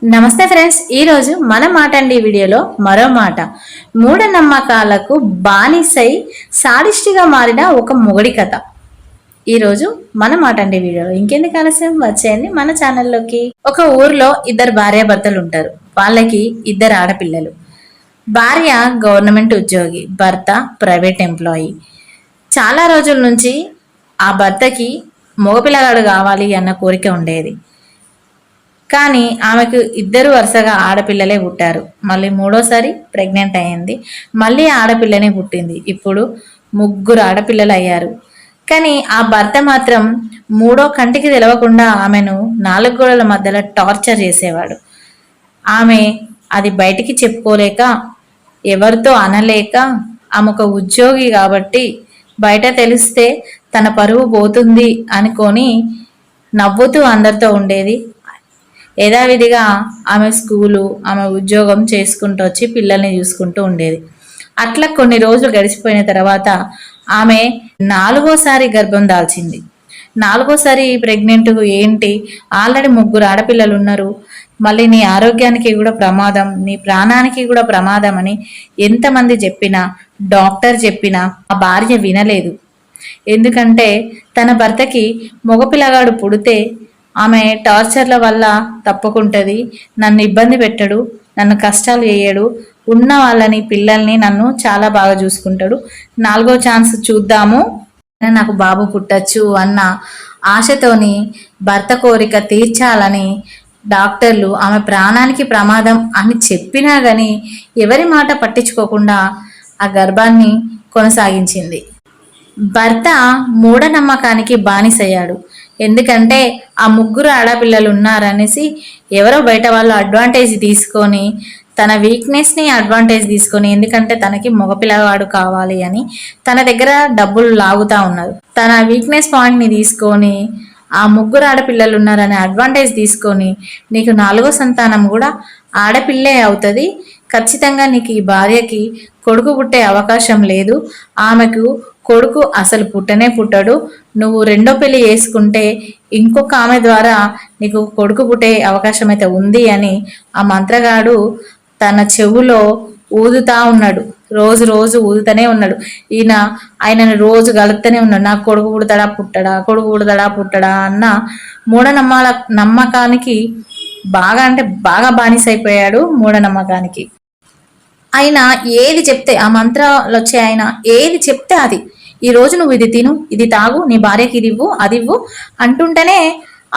నమస్తే ఫ్రెండ్స్, ఈరోజు మన మాట అండి వీడియోలో మరో మాట. మూఢనమ్మకాలకు బానిసై సాడిస్టిగా మారిన ఒక మొగుడి కథ. ఈరోజు మన మాట అండి వీడియోలో ఇంకెందుకు ఆలస్యం, వచ్చేయండి మన ఛానల్లోకి. ఒక ఊర్లో ఇద్దరు భార్యాభర్తలు ఉంటారు. వాళ్ళకి ఇద్దరు ఆడపిల్లలు. భార్య గవర్నమెంట్ ఉద్యోగి, భర్త ప్రైవేట్ ఎంప్లాయీ. చాలా రోజుల నుంచి ఆ భర్తకి మగపిల్లగాడు కావాలి అన్న కోరిక ఉండేది. కానీ ఆమెకు ఇద్దరు వరుసగా ఆడపిల్లలే పుట్టారు. మళ్ళీ మూడోసారి ప్రెగ్నెంట్ అయ్యింది. మళ్ళీ ఆడపిల్లనే పుట్టింది. ఇప్పుడు ముగ్గురు ఆడపిల్లలు అయ్యారు. కానీ ఆ భర్త మాత్రం మూడో కంటికి తెలవకుండా ఆమెను నాలుగు గోడల మధ్యలో టార్చర్ చేసేవాడు. ఆమె అది బయటికి చెప్పుకోలేక, ఎవరితో అనలేక, ఆమె ఒక ఉద్యోగి కాబట్టి బయట తెలిస్తే తన పరువు పోతుంది అనుకొని నవ్వుతూ అందరితో ఉండేది. యథావిధిగా ఆమె స్కూలు, ఆమె ఉద్యోగం చేసుకుంటూ వచ్చి పిల్లల్ని చూసుకుంటూ ఉండేది. అట్లా కొన్ని రోజులు గడిచిపోయిన తర్వాత ఆమె నాలుగోసారి గర్భం దాల్చింది. నాలుగోసారి ప్రెగ్నెంట్ ఏంటి, ఆల్రెడీ ముగ్గురు ఆడపిల్లలు ఉన్నారు, మళ్ళీ నీ ఆరోగ్యానికి కూడా ప్రమాదం, నీ ప్రాణానికి కూడా ప్రమాదం అని ఎంతమంది చెప్పినా, డాక్టర్ చెప్పినా ఆ భార్య వినలేదు. ఎందుకంటే తన భర్తకి మగపిల్లగాడు పుడితే ఆమె టార్చర్ల వల్ల తప్పుకుంటుంది, నన్ను ఇబ్బంది పెట్టడు, నన్ను కష్టాలు చేయడు, ఉన్న వాళ్ళని పిల్లల్ని నన్ను చాలా బాగా చూసుకుంటాడు, నాలుగో ఛాన్స్ చూద్దాము, నాకు బాబు పుట్టచ్చు అన్న ఆశతోని భర్త కోరిక తీర్చాలని డాక్టర్లు ఆమె ప్రాణానికి ప్రమాదం అని చెప్పినా కానీ ఎవరి మాట పట్టించుకోకుండా ఆ గర్భాన్ని కొనసాగించింది. భర్త మూఢనమ్మకానికి బానిసయ్యాడు. ఎందుకంటే ఆ ముగ్గురు ఆడపిల్లలు ఉన్నారనేసి ఎవరో బయట వాళ్ళు అడ్వాంటేజ్ తీసుకొని, తన వీక్నెస్ని అడ్వాంటేజ్ తీసుకొని, ఎందుకంటే తనకి మగపిల్లవాడు కావాలి అని తన దగ్గర డబ్బులు లాగుతూ ఉన్నారు. తన వీక్నెస్ పాయింట్ని తీసుకొని ఆ ముగ్గురు ఆడపిల్లలు ఉన్నారనే అడ్వాంటేజ్ తీసుకొని, నీకు నాలుగో సంతానం కూడా ఆడపిల్లే అవుతుంది, ఖచ్చితంగా నీకు ఈ భార్యకి కొడుకు పుట్టే అవకాశం లేదు, ఆమెకు కొడుకు అసలు పుట్టనే పుట్టడు, నువ్వు రెండో పెళ్లి చేసుకుంటే ఇంకొక ఆమె ద్వారా నీకు కొడుకు పుట్టే అవకాశం అయితే ఉంది అని ఆ మంత్రగాడు తన చెవులో ఊదుతా ఉన్నాడు. రోజు రోజు ఊదుతూనే ఉన్నాడు. ఆయనను రోజు గలుపుతూనే ఉన్నాడు. నాకు కొడుకు పుడతాడా పుట్టడా, కొడుకు పుడతాడా పుట్టడా అన్న నమ్మకానికి బాగా అంటే బాగా బానిసైపోయాడు. మూఢనమ్మకానికి ఆయన ఏది చెప్తే, ఆ మంత్రాలు వచ్చే ఆయన ఏది చెప్తే అది, ఈ రోజు నువ్వు ఇది తిను, ఇది తాగు, నీ భార్యకి ఇది ఇవ్వు, అది ఇవ్వు అంటుంటేనే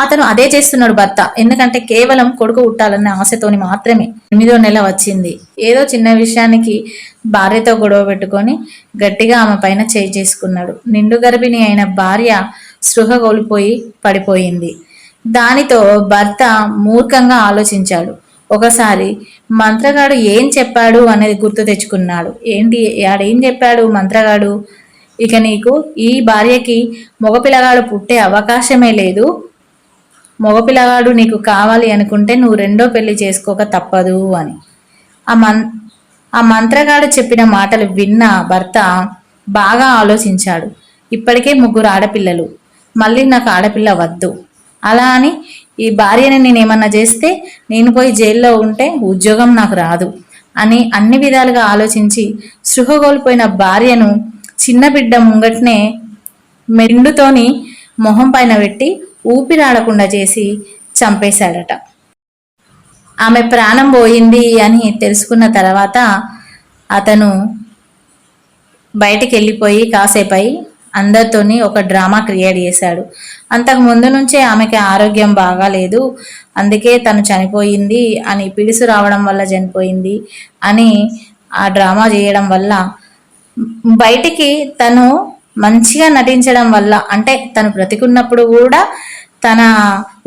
అతను అదే చేస్తున్నాడు భర్త. ఎందుకంటే కేవలం కొడుకు పుట్టాలన్న ఆశతోని మాత్రమే. 8వ నెల వచ్చింది. ఏదో చిన్న విషయానికి భార్యతో గొడవ పెట్టుకొని గట్టిగా ఆమె పైన చేయి చేసుకున్నాడు. నిండు గర్భిణి అయిన భార్య స్పృహ కోల్పోయి పడిపోయింది. దానితో భర్త మూర్ఖంగా ఆలోచించాడు. ఒకసారి మంత్రగాడు ఏం చెప్పాడు అనేది గుర్తు తెచ్చుకున్నాడు. ఏంటి ఆడేం చెప్పాడు మంత్రగాడు, ఇక నీకు ఈ భార్యకి మగపిల్లగాడు పుట్టే అవకాశమే లేదు, మగపిల్లగాడు నీకు కావాలి అనుకుంటే నువ్వు రెండో పెళ్లి చేసుకోక తప్పదు అని. ఆ మంత్రగాడు చెప్పిన మాటలు విన్న భర్త బాగా ఆలోచించాడు. ఇప్పటికే ముగ్గురు ఆడపిల్లలు, మళ్ళీ నాకు ఆడపిల్ల వద్దు, అలా అని ఈ భార్యని నేనేమన్నా చేస్తే నేను పోయి జైల్లో ఉంటే ఉద్యోగం నాకు రాదు అని అన్ని విధాలుగా ఆలోచించి సృహ కోల్పోయిన భార్యను చిన్న బిడ్డ ముంగట్నే మెండుతోని మొహం పైన పెట్టి ఊపిరాడకుండా చేసి చంపేశాడట. ఆమె ప్రాణం పోయింది అని తెలుసుకున్న తర్వాత అతను బయటికి వెళ్ళిపోయి కాసేపై అందరితోని ఒక డ్రామా క్రియేట్ చేశాడు. అంతకు ముందు నుంచే ఆమెకి ఆరోగ్యం బాగాలేదు, అందుకే తను చనిపోయింది అని, పిడుసు రావడం వల్ల చనిపోయింది అని ఆ డ్రామా చేయడం వల్ల, బయటికి తను మంచిగా నటించడం వల్ల, అంటే తను బ్రతికున్నప్పుడు కూడా తన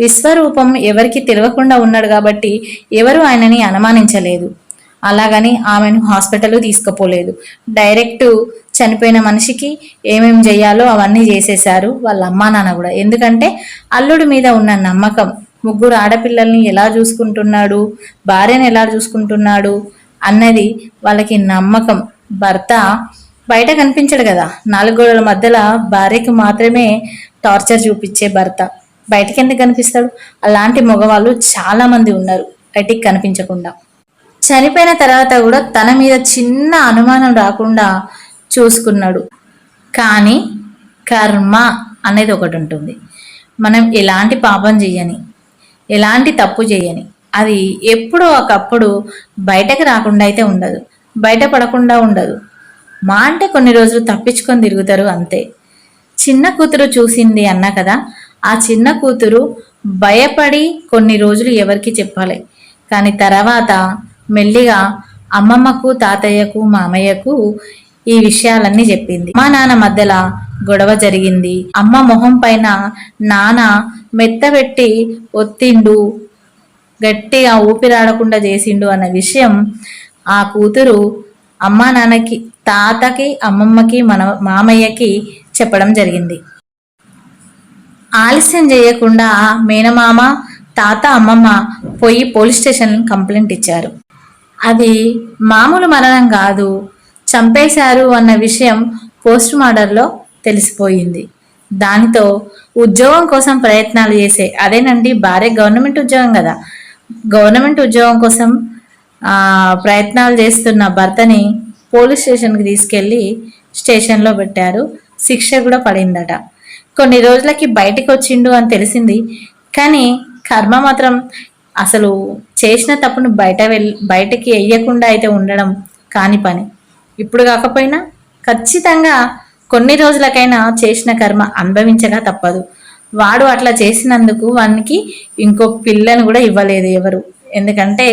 విశ్వరూపం ఎవరికి తెలియకుండా ఉన్నాడు కాబట్టి ఎవరు ఆయనని అనుమానించలేదు. అలాగని ఆమెను హాస్పిటల్ తీసుకుపోలేదు. డైరెక్ట్ చనిపోయిన మనిషికి ఏమేమి చేయాలో అవన్నీ చేసేశారు వాళ్ళ అమ్మా నాన్న కూడా. ఎందుకంటే అల్లుడి మీద ఉన్న నమ్మకం, ముగ్గురు ఆడపిల్లల్ని ఎలా చూసుకుంటున్నాడు, భార్యను ఎలా చూసుకుంటున్నాడు అన్నది వాళ్ళకి నమ్మకం. భర్త బయట కనిపించడు కదా, 4 గోడల మధ్యలో భార్యకి మాత్రమే టార్చర్ చూపించే భర్త బయటకి ఎందుకు కనిపిస్తాడు? అలాంటి మగవాళ్ళు చాలా మంది ఉన్నారు. బయటికి కనిపించకుండా. చనిపోయిన తర్వాత కూడా తన మీద చిన్న అనుమానం రాకుండా చూసుకున్నాడు. కానీ కర్మ అనేది ఒకటి ఉంటుంది. మనం ఎలాంటి పాపం చేయని, ఎలాంటి తప్పు చేయని, అది ఎప్పుడో ఒకప్పుడు బయటకు రాకుండా అయితే ఉండదు, బయటపడకుండా ఉండదు. మా అంటే కొన్ని రోజులు తప్పించుకొని తిరుగుతారు అంతే. చిన్న కూతురు చూసింది అన్నా కదా, ఆ చిన్న కూతురు భయపడి కొన్ని రోజులు ఎవరికి చెప్పాలి, కానీ తర్వాత మెల్లిగా అమ్మమ్మకు, తాతయ్యకు, మామయ్యకు ఈ విషయాలన్నీ చెప్పింది. మా నాన్న మధ్యలో గొడవ జరిగింది. అమ్మ మొహం పైన నాన్న మెత్తబెట్టి ఒత్తిండు, గట్టిగా ఊపిరాడకుండా చేసిండు అన్న విషయం ఆ కూతురు అమ్మా నాన్నకి, తాతకి, అమ్మమ్మకి, మామయ్యకి చెప్పడం జరిగింది. ఆలస్యం చేయకుండా మేనమామ, తాత, అమ్మమ్మ పోయి పోలీస్ స్టేషన్ కంప్లైంట్ ఇచ్చారు. అది మామూలు మరణం కాదు, చంపేశారు అన్న విషయం పోస్ట్ మార్టంలో తెలిసిపోయింది. దానితో ఉద్యోగం కోసం ప్రయత్నాలు చేసే, అదేనండి భార్య గవర్నమెంట్ ఉద్యోగం కదా, గవర్నమెంట్ ఉద్యోగం కోసం ప్రయత్నాలు చేస్తున్న భర్తని పోలీస్ స్టేషన్కి తీసుకెళ్ళి స్టేషన్లో పెట్టారు. శిక్ష కూడా పడిందట. కొన్ని రోజులకి బయటికి వచ్చిండు అని తెలిసింది. కానీ కర్మ మాత్రం అసలు చేసిన తప్పును బయటకి వెయ్యకుండా అయితే ఉండడం కాని పని. ఇప్పుడు కాకపోయినా ఖచ్చితంగా కొన్ని రోజులకైనా చేసిన కర్మ అనుభవించగా తప్పదు. వాడు అట్లా చేసినందుకు వానికి ఇంకో పిల్లను కూడా ఇవ్వలేదు ఎవరు. ఎందుకంటే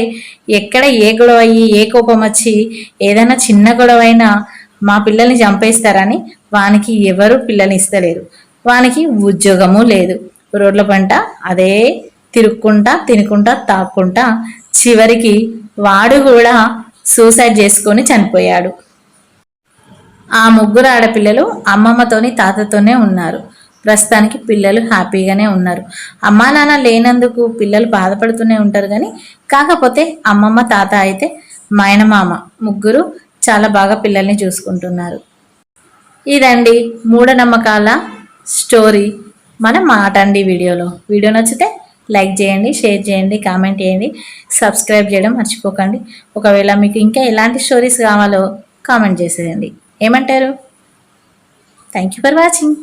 ఎక్కడ ఏ గొడవ అయ్యి, ఏ కోపం వచ్చి ఏదైనా చిన్న గొడవ అయినా మా పిల్లల్ని చంపేస్తారని వానికి ఎవరు పిల్లల్ని ఇస్తలేరు. వానికి ఉద్యోగము లేదు, రోడ్ల పంట అదే తిరుక్కుంటా, తినుకుంటా, తాక్కుంటా చివరికి వాడు కూడా సూసైడ్ చేసుకొని చనిపోయాడు. ఆ ముగ్గురు ఆడపిల్లలు అమ్మమ్మతోని, తాతతోనే ఉన్నారు. ప్రస్తుతానికి పిల్లలు హ్యాపీగానే ఉన్నారు. అమ్మా నాన్న లేనందుకు పిల్లలు బాధపడుతూనే ఉంటారు. కానీ కాకపోతే అమ్మమ్మ, తాత అయితే మాయనమామ ముగ్గురు చాలా బాగా పిల్లల్ని చూసుకుంటున్నారు. ఇదండి మూఢనమ్మకాల స్టోరీ మన మాటండి వీడియోలో. వీడియో నచ్చితే లైక్ చేయండి, షేర్ చేయండి, కామెంట్ చేయండి, సబ్స్క్రైబ్ చేయడం మర్చిపోకండి. ఒకవేళ మీకు ఇంకా ఎలాంటి స్టోరీస్ కావాలో కామెంట్ చేసేయండి. ఏమంటారు? Thank you for watching.